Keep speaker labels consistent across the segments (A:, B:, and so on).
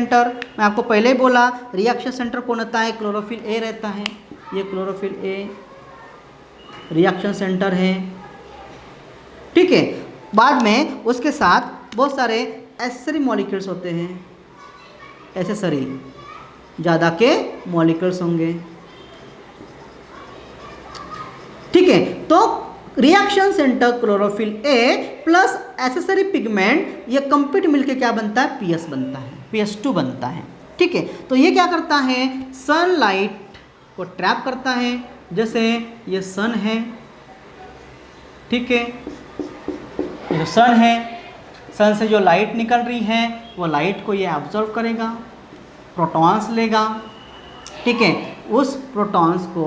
A: Centre, मैं आपको पहले ही बोला रिएक्शन सेंटर कौन होता है, क्लोरोफिल ए रहता है। ये क्लोरोफिल ए रिएक्शन सेंटर है, ठीक है। बाद में उसके साथ बहुत सारे एसेसरी मॉलिक्यूल्स होते हैं, एसेसरी ज़्यादा के मॉलिक्यूल्स होंगे, ठीक है। तो reaction centre chlorophyll A plus accessory pigment, ये कंप्लीट मिलके क्या बनता है, पीएस बनता है, PS2 बनता है, ठीक है। तो ये क्या करता है, सनलाइट को ट्रैप करता है। जैसे ये सन है, ठीक है, ये जो सन है, सन से जो लाइट निकल रही है वो लाइट को ये ऑब्जर्व करेगा, प्रोटॉन्स लेगा, ठीक है। उस प्रोटॉन्स को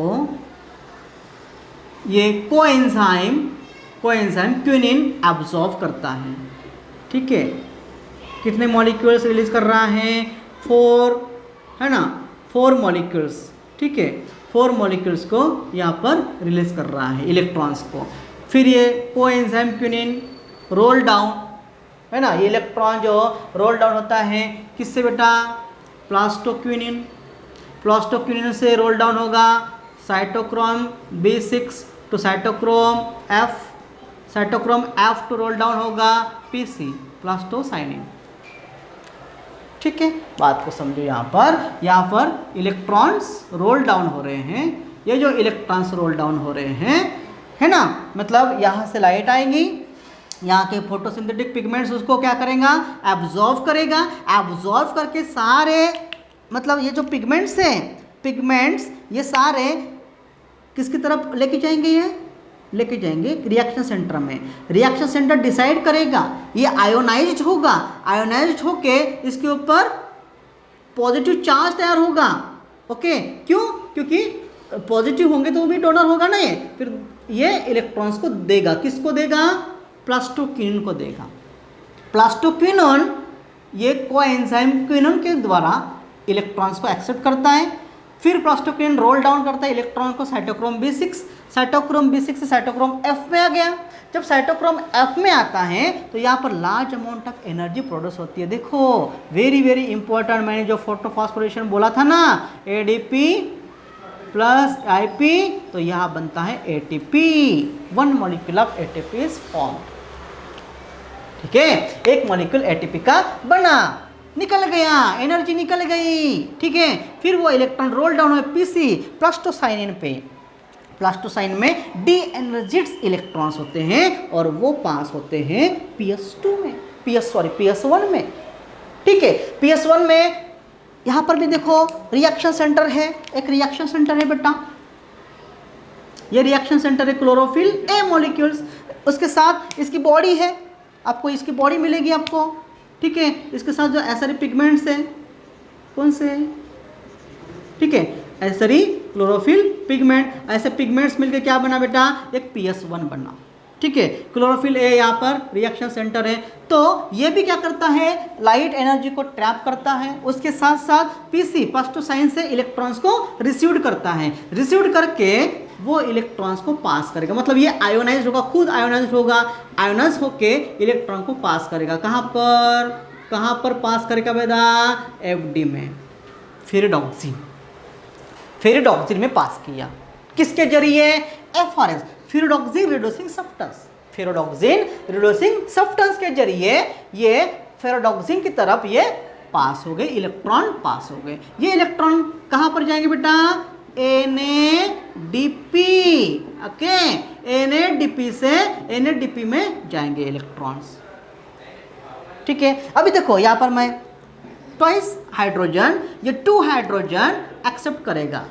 A: ये कोएंजाइम क्विनिन एब्जॉर्ब करता है, ठीक है। कितने मॉलिक्यूल्स रिलीज कर रहा है, 4 है ना, 4 मॉलिक्यूल्स, ठीक है। 4 मॉलिक्यूल्स को यहाँ पर रिलीज कर रहा है, इलेक्ट्रॉन्स को। फिर ये कोएंजाइम क्विनिन रोल डाउन, है ना, ये इलेक्ट्रॉन जो रोल डाउन होता है किससे बेटा, प्लास्टोक्विनिन, प्लास्टोक्विनिन से रोल डाउन होगा cytochrome B6 to cytochrome F, cytochrome F to roll down होगा PC, प्लास्टोसाइनिन, ठीक है। बात को समझो, यहाँ पर इलेक्ट्रॉन्स रोल डाउन हो रहे हैं। ये जो इलेक्ट्रॉन्स रोल डाउन हो रहे हैं, है ना, मतलब यहाँ से लाइट आएगी, यहाँ के फोटोसिंथेटिक पिगमेंट्स उसको क्या करेगा, एब्जॉर्व करेगा। एब्जॉर्व करके सारे, मतलब ये जो पिगमेंट्स हैं, पिगमेंट्स ये सारे किसकी तरफ लेके जाएंगे, ये लेके जाएंगे रिएक्शन सेंटर में। रिएक्शन सेंटर डिसाइड करेगा, ये आयोनाइज्ड होगा, आयोनाइज्ड होके इसके ऊपर पॉजिटिव चार्ज तैयार होगा, ओके। क्यों, क्योंकि पॉजिटिव होंगे तो वो भी डोनर होगा ना, ये फिर ये इलेक्ट्रॉन्स को देगा, किसको देगा, प्लास्टोक्विनिन को देगा। प्लास्टोक्विनिन ये कोएंजाइम क्विनिन के द्वारा इलेक्ट्रॉन्स को एक्सेप्ट करता है। फिर प्लास्टोक्विनिन रोल डाउन करता है इलेक्ट्रॉन को साइटोक्रोम B6, साइटोक्रोम B6 से साइटोक्रोम F में आ गया। जब साइटोक्रोम F में आता है तो यहाँ पर large amount of energy produce होती है। देखो वेरी वेरी इंपॉर्टेंट, मैंने जो फोटोफॉस्फोरेशन बोला था ना, ADP प्लस IP, तो यहाँ बनता है ATP, 1 molecule of ATP is form, ठीक है। एक मॉलिक्यूल ATP का बना, निकल गया, एनर्जी निकल गई, ठीक है। फिर वो इलेक्ट्रॉन रोल डाउन हुए PC, प्लास्टोसाइनिन पे। प्लास्टोसाइनिन में डी एनर्जिड्स इलेक्ट्रॉन्स होते हैं और वो पास होते हैं PS2 में, PS1 में, ठीक है। PS1 में यहाँ पर भी देखो रिएक्शन सेंटर है, एक रिएक्शन सेंटर है बेटा, ये रिएक्शन सेंटर है क्लोरोफिल ए मॉलिक्यूल्स। उसके साथ इसकी बॉडी है, आपको इसकी बॉडी मिलेगी आपको, ठीक है। इसके साथ जो एसेरी पिगमेंट्स हैं, कौन से, ठीक है, एसेरी क्लोरोफिल पिगमेंट। ऐसे पिगमेंट्स मिलके क्या बना बेटा, एक PS1 बना, ठीक है। क्लोरोफिल ए यहाँ पर रिएक्शन सेंटर है। तो ये भी क्या करता है, लाइट एनर्जी को ट्रैप करता है, उसके साथ साथ PC प्लास्टोसाइन से इलेक्ट्रॉन्स को रिसीव करता है। रिसीव करके वो इलेक्ट्रॉन्स को पास करेगा, मतलब ये आयोनाइज होगा, खुद आयोनाइज होगा, आयोनाइज होके इलेक्ट्रॉन को पास करेगा। कहाँ पर पास करेगा बेटा, FD में, फेरिडॉक्सिन में पास किया, किसके जरिए, FRS, ferredoxin reducing substance, ferredoxin reducing substance के जरिए ये फेरिडॉक्सिन की तरफ ये पास हो गए, इलेक्ट्रॉन पास हो गए। ये इलेक्ट्रॉन कहाँ पर जाएंगे बेटा, NADP, ओके, NADP से NADP में जाएंगे इलेक्ट्रॉन्स, ठीक है। अभी देखो यहाँ पर मैं ट्वाइस हाइड्रोजन, ये 2 हाइड्रोजन एक्सेप्ट करेगा,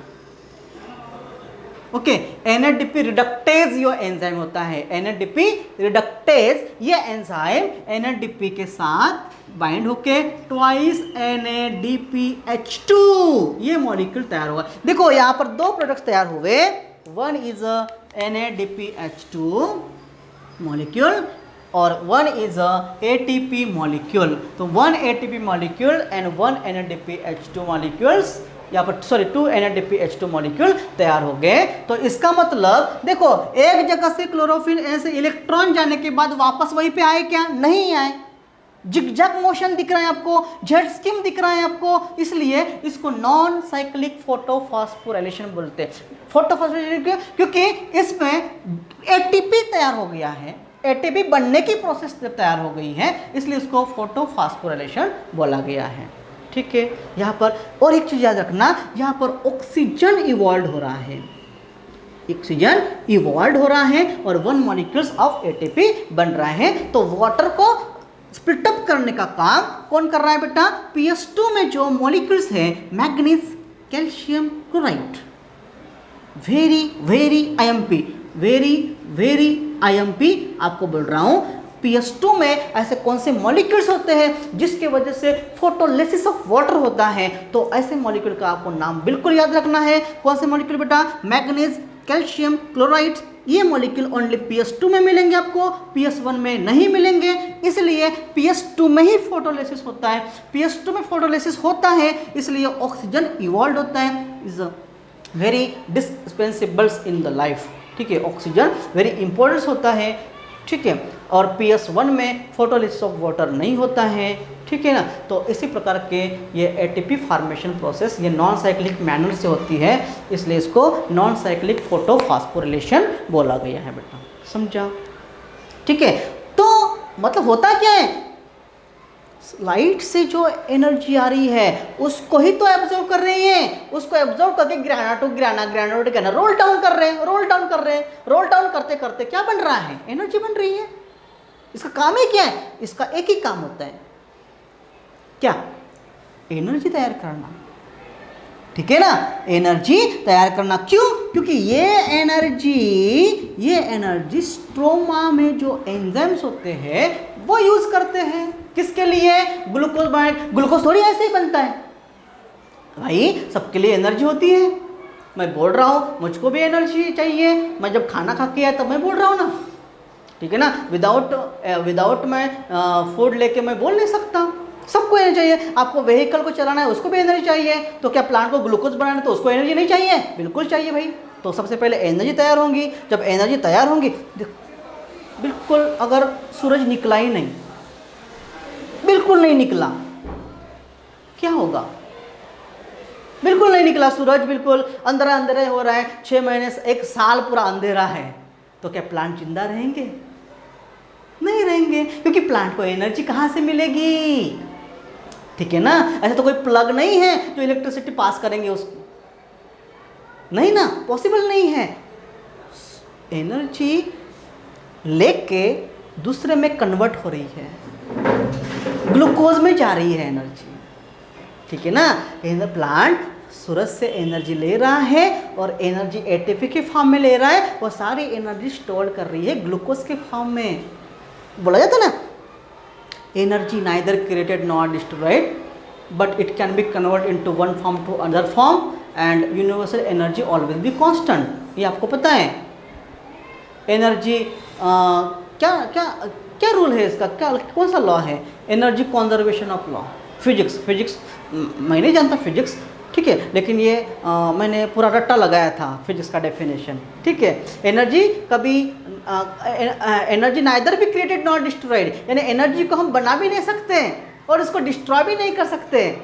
A: ओके। NADP रिडक्टेज ये एंजाइम होता है, NADP रिडक्टेज ये एंजाइम NADP के साथ बाइंड होके ट्वाइस NADPH2 ये मॉलिक्यूल तैयार होगा। देखो यहाँ पर 2 प्रोडक्ट्स तैयार हुए, 1 इज NADPH2 मॉलिक्यूल और 1 इज ATP मॉलिक्यूल। तो 1 ATP molecule and 1 NADPH2 molecules, यहाँ पर 2 NADPH2 मॉलिक्यूल तैयार हो गए। तो इसका मतलब देखो एक जगह से क्लोरोफिल ए से इलेक्ट्रॉन जाने के बाद वापस वहीं पे आए क्या, नहीं आए, जिगजैग मोशन दिख रहा है आपको, जेट स्कीम दिख रहा है आपको, इसलिए इसको नॉन साइक्लिक फोटोफॉस्फोराइलेशन बोलते हैं। फोटोफॉस्फोराइलेशन क्योंकि इसमें एटीपी तैयार हो गया है, एटीपी बनने की प्रोसेस तैयार हो गई है, इसलिए इसको फोटोफॉस्फोराइलेशन बोला गया है। ठीक है, यहाँ पर और एक चीज याद रखना, यहाँ पर ऑक्सीजन इवॉल्व हो रहा है, ऑक्सीजन इवॉल्व हो रहा है और 1 मॉलिक्यूल्स ऑफ एटीपी बन रहा है। तो वाटर को स्प्लिट अप करने का काम कौन कर रहा है बेटा? PS2 में जो मॉलिक्यूल्स है manganese calcium chloride, very IMP आपको बोल रहा हूं। PS2 में ऐसे कौन से मॉलिक्यूल्स होते हैं जिसके वजह से फोटोलिसिस ऑफ वाटर होता है? तो ऐसे मॉलिक्यूल का आपको नाम बिल्कुल याद रखना है। कौन से मॉलिक्यूल बेटा? Manganese calcium chloride. ये मॉलिक्यूल ओनली PS2 में मिलेंगे आपको, PS1 में नहीं मिलेंगे, इसलिए PS2 में ही फोटोलिसिस होता है। PS2 में फोटोलिसिस होता है इसलिए ऑक्सीजन इवॉल्व होता है, is very dispensables in the life. ठीक है, ऑक्सीजन वेरी इंपॉर्टेंस होता है। ठीक है, और PS1 में फोटोलिसिस ऑफ वाटर नहीं होता है। ठीक है ना, तो इसी प्रकार के ये एटीपी फार्मेशन प्रोसेस ये नॉन साइक्लिक मैनर से होती है, इसलिए इसको नॉन साइक्लिक फोटोफॉस्फोरिलेशन बोला गया है बेटा, समझा? ठीक है, तो मतलब होता क्या है, लाइट से जो एनर्जी आ रही है उसको ही तो एब्जॉर्व कर रही है, उसको एब्जॉर्व करके grana to grana roll down कर रहे हैं, रोल डाउन करते करते क्या बन रहा है? एनर्जी बन रही है। इसका काम ही क्या है? इसका एक ही काम होता है, क्या? एनर्जी तैयार करना। ठीक है ना, एनर्जी तैयार करना। क्यों? क्योंकि ये एनर्जी स्ट्रोमा में जो एंजाइम्स होते हैं वो यूज करते हैं। किसके लिए? ग्लूकोज बनाए। ग्लूकोज थोड़ी ऐसे ही बनता है भाई, सबके लिए एनर्जी होती है। मैं बोल रहा हूँ मुझको भी एनर्जी चाहिए, मैं जब खाना खा के आया तब मैं बोल रहा हूँ ना। ठीक है ना, विदाउट मैं फूड लेके मैं बोल नहीं सकता। सबको एनर्जी चाहिए। आपको व्हीकल को चलाना है उसको भी एनर्जी चाहिए, तो क्या प्लांट को ग्लूकोज बनाना है तो उसको एनर्जी नहीं चाहिए? बिल्कुल चाहिए भाई। तो सबसे पहले एनर्जी तैयार होंगी। जब एनर्जी तैयार होंगी, बिल्कुल अगर सूरज निकला ही नहीं, बिल्कुल नहीं निकला, क्या होगा? बिल्कुल नहीं निकला सूरज, बिल्कुल अंधेरा अंधेरा हो रहा है, 6 महीने से 1 साल पूरा अंधेरा है, तो क्या प्लांट जिंदा रहेंगे? नहीं रहेंगे, क्योंकि प्लांट को एनर्जी कहाँ से मिलेगी? ठीक है ना, ऐसा तो कोई प्लग नहीं है जो इलेक्ट्रिसिटी पास करेंगे उसको, नहीं ना, पॉसिबल नहीं है। एनर्जी लेके दूसरे में कन्वर्ट हो रही है, ग्लूकोज में जा रही है एनर्जी। ठीक है ना, प्लांट सूरज से एनर्जी ले रहा है और एनर्जी एटीपी के फॉर्म में ले रहा है, वो सारी एनर्जी स्टोर कर रही है ग्लूकोज के फॉर्म में। बोला जाता ना, energy neither created not destroyed but it can be convert into one form to other form and universal energy always be constant. ये आपको पता है। एनर्जी क्या क्या क्या रूल है इसका? क्या कौन सा लॉ है? Energy conservation of law, physics मैं नहीं जानता फिजिक्स, ठीक है, लेकिन ये मैंने पूरा रट्टा लगाया था फिजिक्स का डेफिनेशन। ठीक है, एनर्जी कभी एनर्जी नाइदर भी क्रिएटेड नॉट डिस्ट्रॉयड, यानी एनर्जी को हम बना भी नहीं सकते और इसको डिस्ट्रॉय भी नहीं कर सकते।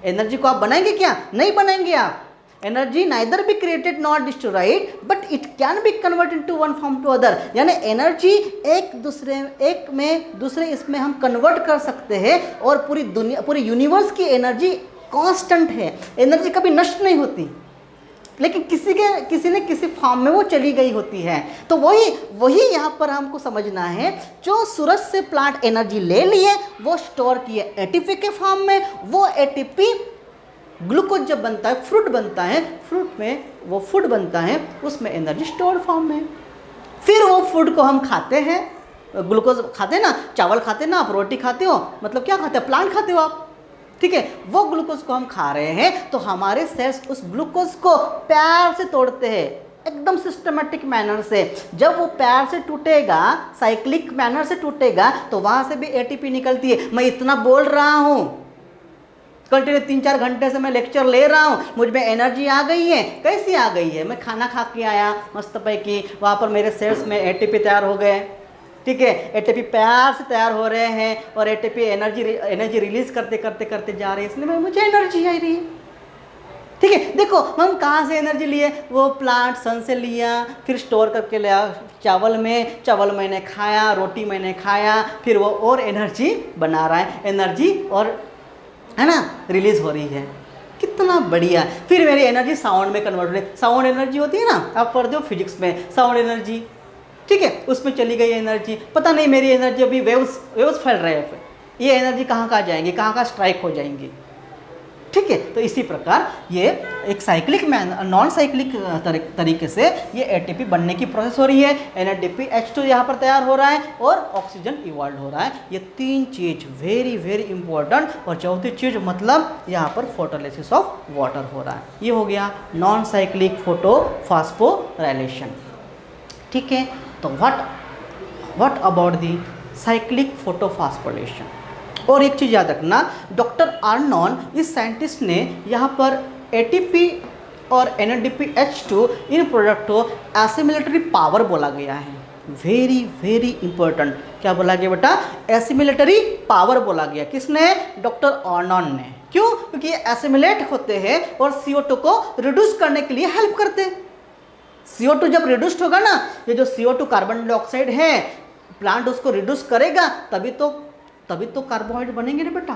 A: एनर्जी को आप बनाएंगे क्या? नहीं बनाएंगे आप। Energy neither be created not destroyed but it can be convert into one form to other, यानी एनर्जी एक में दूसरे इसमें हम कन्वर्ट कर सकते हैं और पूरी दुनिया, पूरी यूनिवर्स की एनर्जी कांस्टेंट है, एनर्जी कभी नष्ट नहीं होती, लेकिन किसी ने किसी फॉर्म में वो चली गई होती है। तो वही यहाँ पर हमको समझना है, जो सूरज से प्लांट एनर्जी ले लिए वो स्टोर किए एटीपी के फॉर्म में, वो एटीपी ग्लूकोज जब बनता है, फ्रूट बनता है, फ्रूट में वो फूड बनता है, उसमें एनर्जी स्टोर फॉर्म में। फिर वो फूड को हम खाते हैं, ग्लूकोज खाते हैं ना, चावल खाते हैं ना, आप रोटी खाते हो, मतलब क्या खाते हो? प्लांट खाते हो आप। ठीक है, वो ग्लूकोज को हम खा रहे हैं, तो हमारे सेल्स उस ग्लूकोज को प्यार से तोड़ते हैं, एकदम सिस्टमेटिक मैनर से। जब वो प्यार से टूटेगा, साइक्लिक मैनर से टूटेगा, तो वहाँ से भी एटीपी निकलती है। मैं इतना बोल रहा हूँ, कंटिन्यू 3-4 घंटे से मैं लेक्चर ले रहा हूँ, मुझ में एनर्जी आ गई है। कैसी आ गई है? मैं खाना खा के आया मस्त पैकी, वहाँ पर मेरे सेल्स में एटीपी तैयार हो गए, ठीक है, एटीपी प्यार से तैयार हो रहे हैं और एटीपी एनर्जी रिलीज करते करते करते जा रहे हैं, इसलिए मुझे एनर्जी आ रही है। ठीक है, देखो हम कहाँ से एनर्जी लिए, वो प्लांट सन से लिया, फिर स्टोर करके लिया चावल मैंने खाया, रोटी मैंने खाया, फिर वो और एनर्जी बना रहा है, एनर्जी और है ना रिलीज हो रही है, कितना बढ़िया। फिर मेरी एनर्जी साउंड में कन्वर्ट हो रही है, साउंड एनर्जी होती है ना, आप पढ़ते हो फिजिक्स में साउंड एनर्जी, ठीक है, उसमें चली गई एनर्जी, पता नहीं मेरी एनर्जी अभी वेव्स फैल रहे हैं, ये एनर्जी कहाँ जाएंगी, कहाँ स्ट्राइक हो जाएंगी, ठीक है। तो इसी प्रकार ये एक साइक्लिक नॉन साइक्लिक तरीके से ये एटीपी बनने की प्रोसेस हो रही है, एनएडीपी H2 यहाँ पर तैयार हो रहा है और ऑक्सीजन इवॉल्व हो रहा है। ये तीन चीज वेरी वेरी इंपॉर्टेंट, और चौथी चीज मतलब यहाँ पर फोटोलिसिस ऑफ वाटर हो रहा है। ये हो गया नॉन साइक्लिक फोटोफॉस्फोराइलेशन, ठीक है। तो what about the cyclic photophosphorylation. और एक चीज़ याद रखना, डॉक्टर आर्नॉन इस साइंटिस्ट ने यहाँ पर एटीपी और एनएडीपी H2 इन प्रोडक्ट को एसिमिलेटरी पावर बोला गया है। वेरी वेरी इंपॉर्टेंट, क्या बोला गया बेटा, एसिमिलेटरी पावर बोला गया। किसने, डॉक्टर आर्नॉन ने। क्यों, क्योंकि ये एसिमिलेट होते हैं और CO2 को रिड्यूस करने के लिए हेल्प करते हैं। CO2 जब रिड्यूस्ड होगा ना, ये जो CO2 कार्बन डाइऑक्साइड है, प्लांट उसको रिड्यूस करेगा तभी तो कार्बोहाइड्रेट बनेंगे ना बेटा,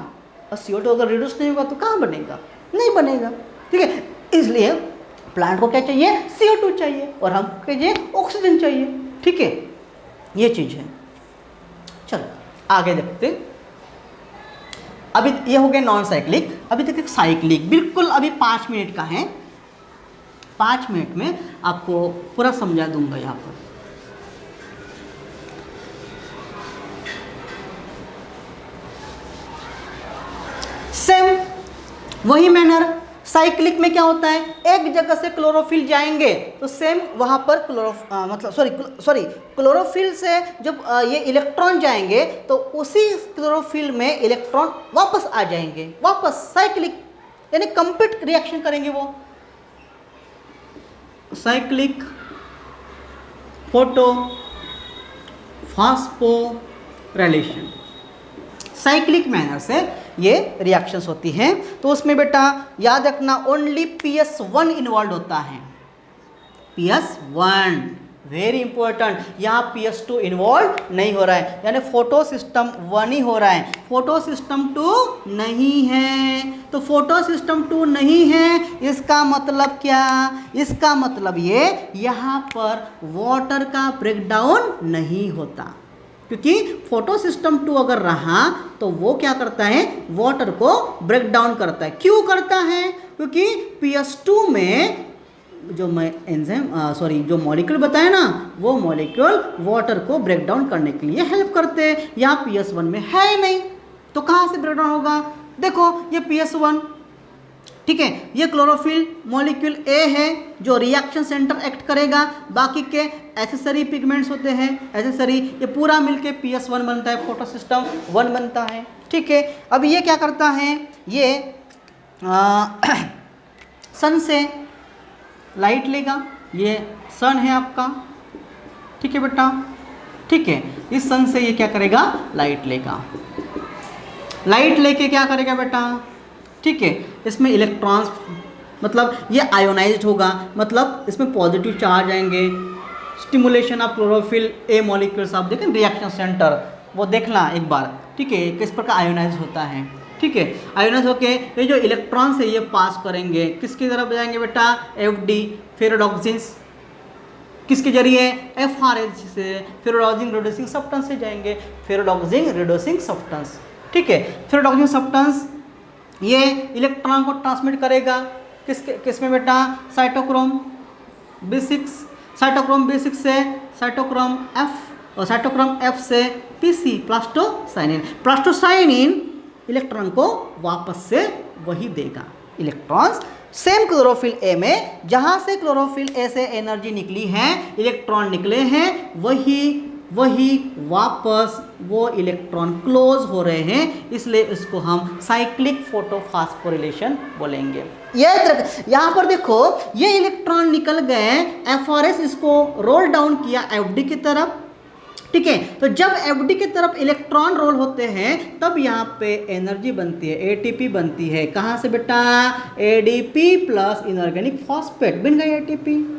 A: और CO2 अगर रिड्यूस नहीं होगा तो कहाँ बनेगा, नहीं बनेगा, ठीक है। इसलिए प्लांट को क्या चाहिए, CO2 चाहिए, और हमको चाहिए ऑक्सीजन चाहिए, ठीक है, ये चीज़ है। चलो आगे देखते। अभी ये हो गया नॉन साइक्लिक, अभी देखिए साइक्लिक, बिल्कुल अभी 5 मिनट का है, 5 मिनट में आपको पूरा समझा दूंगा यहाँ पर। सेम वही मैनर, साइक्लिक में क्या होता है, एक जगह से क्लोरोफिल जाएंगे तो सेम वहाँ पर क्लोरोफिल से जब ये इलेक्ट्रॉन जाएंगे तो उसी क्लोरोफिल में इलेक्ट्रॉन वापस आ जाएंगे, वापस साइक्लिक, यानी कंप्लीट रिएक्शन करेंगे वो। साइक्लिक फोटोफॉस्फोराइलेशन, साइक्लिक मैनर से ये रिएक्शंस होती हैं। तो उसमें बेटा याद रखना ओनली PS1 इन्वॉल्व होता है, PS1 वेरी इंपॉर्टेंट, यहाँ PS2 इन्वॉल्व नहीं हो रहा है, यानी फोटो सिस्टम 1 ही हो रहा है, फोटो सिस्टम 2 नहीं है। तो फोटो सिस्टम 2 नहीं है, इसका मतलब क्या, इसका मतलब ये यहाँ पर वाटर का ब्रेकडाउन नहीं होता, क्योंकि फोटो सिस्टम 2 अगर रहा तो वो क्या करता है, वाटर को ब्रेक डाउन करता है। क्यों करता है, क्योंकि PS2 में जो जो मॉलिक्यूल बताया ना, वो मॉलिक्यूल वाटर को ब्रेक डाउन करने के लिए हेल्प करते हैं। यहाँ PS1 में है ही नहीं, तो कहाँ से ब्रेक डाउन होगा, देखो ये PS1, ठीक है, ये क्लोरोफिल मॉलिक्यूल A है जो रिएक्शन सेंटर एक्ट करेगा, बाकी के एसेसरी पिगमेंट्स होते हैं, एसेसरी, ये पूरा मिलके PS1 बनता है, फोटो सिस्टम 1 बनता है, ठीक है। अब ये क्या करता है, ये सन से लाइट लेगा, ये सन है आपका, ठीक है बेटा, ठीक है, इस सन से ये क्या करेगा, लाइट लेगा, लाइट लेके क्या करेगा बेटा, ठीक है, इसमें इलेक्ट्रॉन्स, मतलब ये आयोनाइज्ड होगा, मतलब इसमें पॉजिटिव चार्ज आएंगे, stimulation of chlorophyll A molecules, आप देखें रिएक्शन सेंटर, वो देखना एक बार, ठीक है, किस प्रकार आयोनाइज होता है, ठीक है। आयोनाइज होके ये जो इलेक्ट्रॉन्स है ये पास करेंगे, किसकी तरफ जाएंगे बेटा, FD फेरोडॉक्सिन्स, किसके जरिए, FRS से, फेरोडॉक्सिन रिड्यूसिंग सब्सटेंस से जाएंगे, फेरोडॉक्सिन रिड्यूसिंग सब्सटेंस, ठीक है। फेरोडॉक्सिन सब्सटेंस ये इलेक्ट्रॉन को ट्रांसमिट करेगा किसमें बेटा, साइटोक्रोम B6, साइटोक्रोम B6 से साइटोक्रोम F, और साइटोक्रोम F से PC प्लास्टोसाइनिन, प्लास्टोसाइनिन इलेक्ट्रॉन को वापस से वही देगा, इलेक्ट्रॉन्स सेम क्लोरोफिल A में, जहाँ से क्लोरोफिल A से एनर्जी निकली है, इलेक्ट्रॉन निकले हैं, वही वापस वो इलेक्ट्रॉन क्लोज हो रहे हैं, इसलिए इसको हम साइक्लिक फोटोफॉस्फोराइलेशन बोलेंगे। यहाँ पर देखो ये इलेक्ट्रॉन निकल गए, FRS इसको रोल डाउन किया FD की तरफ, ठीक है। तो जब एफडी की तरफ इलेक्ट्रॉन रोल होते हैं तब यहाँ पे एनर्जी बनती है, एटीपी बनती है। कहाँ से बेटा? एडीपी प्लस इनऑर्गेनिक फॉस्फेट, बन गई एटीपी।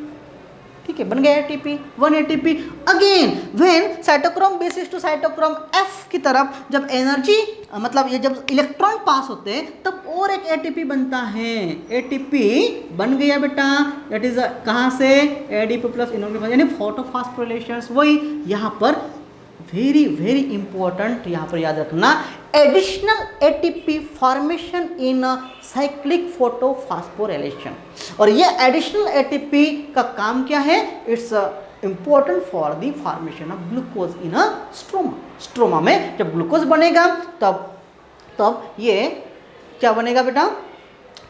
A: ठीक है, बन गया ATP, 1 ATP. Again when cytochrome B6 to cytochrome F की तरफ जब एनर्जी मतलब ये जब इलेक्ट्रॉन पास होते हैं तब और एक एटीपी बनता है, एटीपी बन गया बेटा। दैट इज कहाँ से? एडीपी प्लस इनऑर्गेनिक, यानी फोटोफॉस्फोरिलेशंस। वही यहाँ पर वेरी वेरी इंपॉर्टेंट, यहाँ पर याद रखना, एडिशनल एटीपी फॉर्मेशन इन साइक्लिक फोटोफॉस्फोरिलेशन। और ये एडिशनल एटीपी का काम क्या है? It's important for the formation of glucose in a stroma. Stroma में जब ग्लूकोज बनेगा तब ये क्या बनेगा बेटा?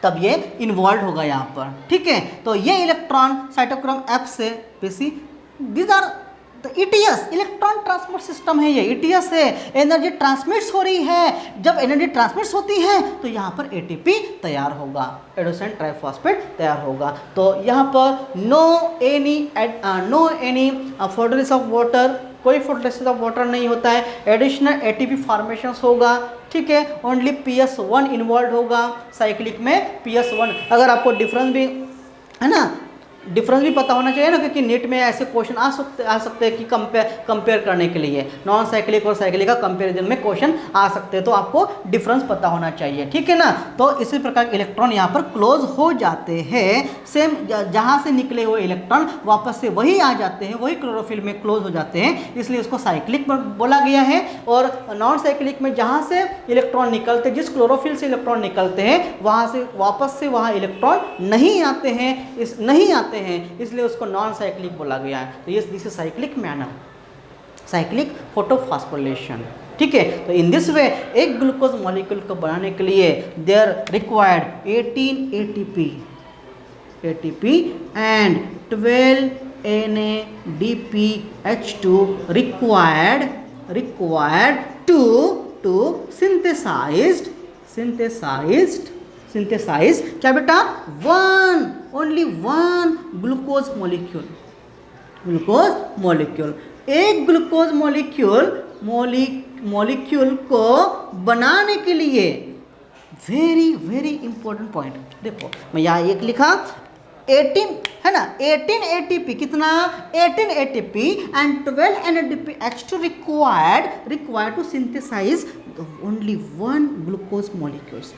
A: तब ये इन्वॉल्व होगा यहाँ पर। ठीक है, तो ये इलेक्ट्रॉन साइटोक्रोम F से बेसी, these are ETS, electron transport system है, ये ईटीएस है। एनर्जी ट्रांसमिट्स हो रही है, जब एनर्जी ट्रांसमिट्स होती है तो यहाँ पर एटीपी तैयार होगा, एडोसिन ट्राइफॉस्फेट तैयार होगा। तो यहाँ पर no any photolysis of water, कोई फोटोलिसिस ऑफ वाटर नहीं होता है, एडिशनल एटीपी फॉर्मेशन होगा। ठीक है, ओनली PS1 इन्वॉल्व होगा साइक्लिक में, PS1। अगर आपको डिफरेंस भी है ना, डिफरेंस भी पता होना चाहिए ना, क्योंकि नीट में ऐसे क्वेश्चन आ सकते हैं कि कंपेयर करने के लिए नॉन साइक्लिक और साइक्लिक का कंपेरिजन में क्वेश्चन आ सकते हैं, तो आपको डिफरेंस पता होना चाहिए। ठीक है ना, तो इसी प्रकार इलेक्ट्रॉन यहाँ पर क्लोज हो जाते हैं। सेम जहाँ से निकले हुए इलेक्ट्रॉन वापस से वही आ जाते हैं, वही क्लोरोफिल में क्लोज हो जाते हैं, इसलिए उसको साइक्लिक बोला गया है। और नॉन साइक्लिक में जहाँ से इलेक्ट्रॉन निकलते, जिस क्लोरोफिल से इलेक्ट्रॉन निकलते हैं वहाँ से वापस से वहाँ इलेक्ट्रॉन नहीं आते हैं, इसलिए उसको नॉन साइक्लिक बोला गया है। तो ये this is cyclic manner, cyclic photophosphorylation. ठीक है, तो इन दिस वे एक ग्लूकोज मॉलिक्यूल को बनाने के लिए there required 18 ATP and 12 NADPH2 required to synthesize क्या बेटा? Only one glucose molecule. एक ग्लूकोज मॉलिक्यूल को बनाने के लिए वेरी वेरी इंपॉर्टेंट पॉइंट देखो, मैं यहाँ एक लिखा 18 है ना, 18 ATP, कितना? 18 ATP and 12 NADPH2 required to synthesize only one glucose molecules।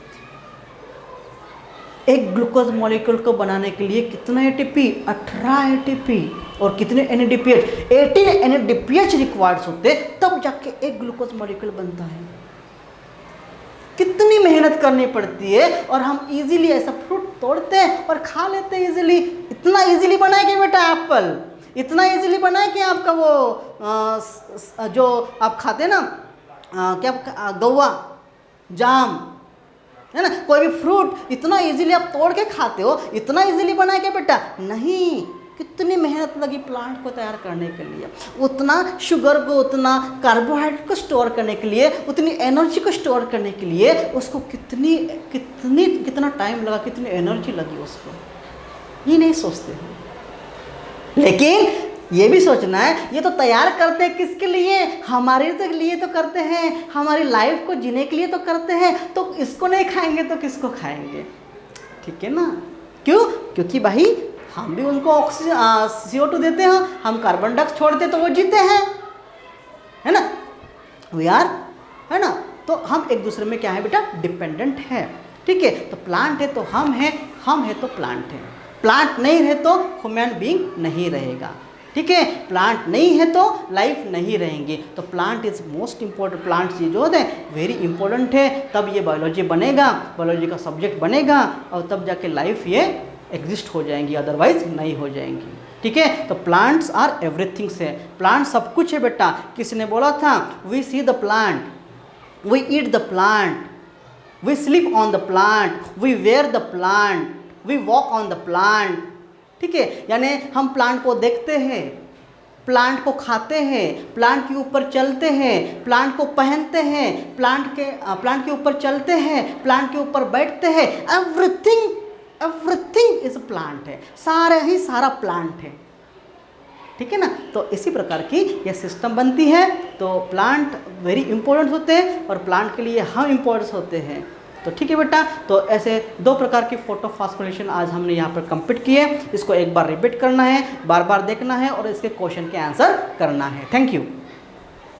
A: एक ग्लूकोज मॉलिक्यूल को बनाने के लिए कितना एटीपी? 18 एटीपी। और कितने NADPH? 18 NADPH रिक्वायर्ड होते, तब जाके एक ग्लूकोज मॉलिक्यूल बनता है। कितनी मेहनत करनी पड़ती है, और हम इजीली ऐसा फ्रूट तोड़ते हैं और खा लेते हैं इजीली। इतना इजीली बनाए कि बेटा एप्पल, इतना इजीली बनाए कि आपका वो जो आप खाते हैं ना, क्या गौवा जाम है ना, कोई भी फ्रूट इतना इजीली आप तोड़ के खाते हो, इतना इजीली बनाए क्या बेटा? नहीं, कितनी मेहनत लगी प्लांट को तैयार करने के लिए, उतना शुगर को, उतना कार्बोहाइड्रेट को स्टोर करने के लिए, उतनी एनर्जी को स्टोर करने के लिए उसको कितना टाइम लगा, कितनी एनर्जी लगी उसको, ये नहीं सोचते हैं। लेकिन ये भी सोचना है, ये तो तैयार करते हैं किसके लिए? हमारे तो लिए तो करते हैं, हमारी लाइफ को जीने के लिए तो करते हैं, तो इसको नहीं खाएंगे तो किसको खाएंगे? ठीक है ना, क्यों? क्योंकि भाई हम भी उनको ऑक्सीजन CO2 देते हैं, हम कार्बन डाइऑक्साइड छोड़ते तो वो जीते हैं, है ना, वी आर, है ना। तो हम एक दूसरे में क्या है बेटा? डिपेंडेंट है। ठीक है, तो प्लांट है तो हम है तो प्लांट है, प्लांट नहीं है तो ह्यूमन बीइंग नहीं रहेगा। ठीक है, प्लांट नहीं है तो लाइफ नहीं रहेंगे। तो plant is most important, plant ये जो होते हैं वेरी इंपॉर्टेंट है, तब ये बायोलॉजी बनेगा, बायोलॉजी का सब्जेक्ट बनेगा, और तब जाके लाइफ ये एग्जिस्ट हो जाएंगी, अदरवाइज नहीं हो जाएंगी। ठीक है, तो प्लांट्स आर एवरीथिंग से, प्लांट सब कुछ है बेटा। किसी ने बोला था we see the plant, we eat the plant, we sleep on the plant, we wear the plant, we walk on the plant. ठीक है, यानी हम प्लांट को देखते हैं, प्लांट को खाते हैं, प्लांट के ऊपर चलते हैं, प्लांट को पहनते हैं, प्लांट के ऊपर चलते हैं, प्लांट के ऊपर बैठते हैं। एवरीथिंग इज प्लांट है, सारा ही सारा प्लांट है। ठीक है ना। तो इसी प्रकार की यह सिस्टम बनती है। तो प्लांट वेरी इंपॉर्टेंट होते हैं और प्लांट के लिए हम इम्पोर्टेंट होते हैं। तो ठीक है बेटा, तो ऐसे 2 प्रकार की फोटोफॉस्फोरिलेशन आज हमने यहाँ पर कंप्लीट किए। इसको एक बार रिपीट करना है, बार बार देखना है और इसके क्वेश्चन के आंसर करना है। Thank you.